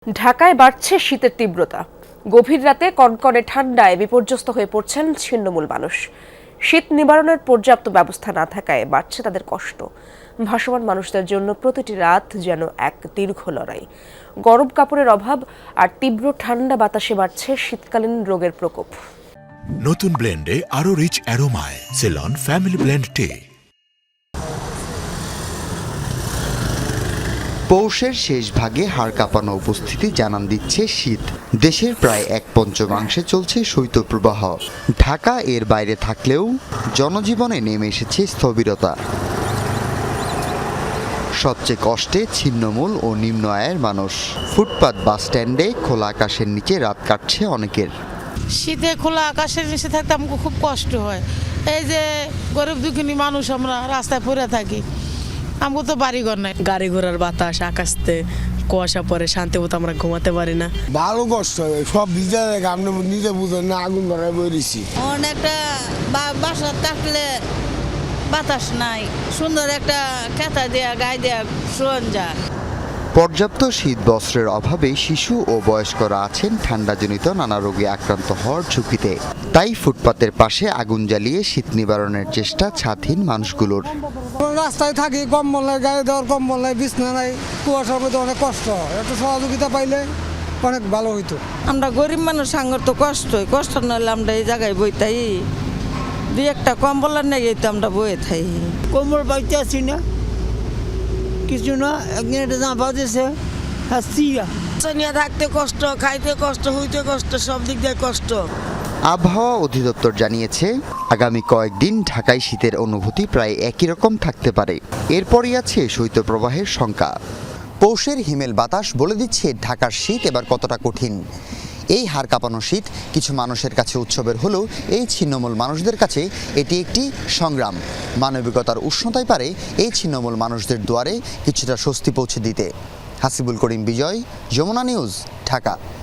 ঢাকায় বাড়ছে শীতের তীব্রতা। গভীর রাতে কনকনে ঠান্ডায় বিপর্যস্ত হয়ে পড়ছেন ছিন্নমূল মানুষ। শীত নিবারণের পর্যাপ্ত ব্যবস্থা না থাকায় বাড়ছে তাদের কষ্ট। ভাসমান মানুষদের জন্য প্রতিটি রাত যেন এক দীর্ঘ লড়াই। গরম কাপড়ের অভাব আর তীব্র ঠান্ডা বাতাসে বাড়ছে শীতকালীন রোগের প্রকোপ। নতুন ব্লেন্ডে আরো রিচ অ্যারোমায় সেলন ফ্যামিলি ব্লেন্ড টে। পৌষের শেষ ভাগে হাড় কাঁপানো উপস্থিতি জানান দিচ্ছে শীত। দেশের প্রায় 1/5 চলছে শৈত্যপ্রবাহ। ঢাকা এর বাইরে থাকলেও জনজীবনে নেমে এসেছে স্থবিরতা। সবচেয়ে কষ্টে ছিন্নমূল ও নিম্ন আয়ের মানুষ। ফুটপাত বাস স্ট্যান্ডে খোলা আকাশের নিচে রাত কাটছে অনেকের। শীতে খোলা আকাশের নিচে থাকতে আমাকে খুব কষ্ট হয়। এই যে গরিব দুঃখিনী মানুষ, আমরা রাস্তায় পড়ে থাকি, আমাকে তো বাড়িঘর নাই। গাড়ি ঘোড়ার বাতাস, আকাশতে কুয়াশা পরে শান্তি মতো আমরা ঘুমাতে পারি না। ভালো কষ্ট হয়, সব ভিজা যায়, আপনি নিজে বুঝেন না, আগুন ধরায় বইছি। একটা বাসা থাকলে বাতাস নাই, সুন্দর একটা খেতা দেয়া গায়ে দেয়া শোন যায়। পর্যাপ্ত শীত বস্ত্রের অভাবে শিশু ও বয়স্করা আছেন ঠান্ডাজনিত নানা রোগে আক্রান্ত হওয়ার ঝুঁকিতে। তাই ফুটপাতের পাশে আগুন জ্বালিয়ে শীত নিবারণের চেষ্টা ছাদহীন মানুষগুলোর। রাস্তায় থাকি, কম্বল নাই, গায়ে দেওয়ার কম্বল নাই, বিছনা নাই, কুয়াশার মধ্যে অনেক কষ্ট হয়। একটু সহযোগিতা পাইলে অনেক ভালো হইতো। আমরা গরিব মানুষ, সাঙ্গর তো কষ্ট নইলে আমরা এই জায়গায় বইতাই, দুই একটা কম্বলের নেই তো আমরা বয়ে থাই। কোমর বাইতে আছি না, কিছু না, একদিন একটা জামা দিয়েছে, নিয়ে থাকতে কষ্ট, খাইতে কষ্ট, হইতে কষ্ট, সব দিক দিয়ে কষ্ট। আবহাওয়া অধিদপ্তর জানিয়েছে আগামী কয়েকদিন ঢাকায় শীতের অনুভূতি প্রায় একই রকম থাকতে পারে। এরপরই আছে শৈত্যপ্রবাহের শঙ্কা। পৌষের হিমেল বাতাস বলে দিচ্ছে ঢাকার শীত এবার কতটা কঠিন। এই হাড় কাঁপানো শীত কিছু মানুষের কাছে উৎসবের হলেও এই ছিন্নমূল মানুষদের কাছে এটি একটি সংগ্রাম। মানবিকতার উষ্ণতায় পারে এই ছিন্নমূল মানুষদের দুয়ারে কিছুটা স্বস্তি পৌঁছে দিতে। হাসিবুল করিম বিজয়, যমুনা নিউজ, ঢাকা।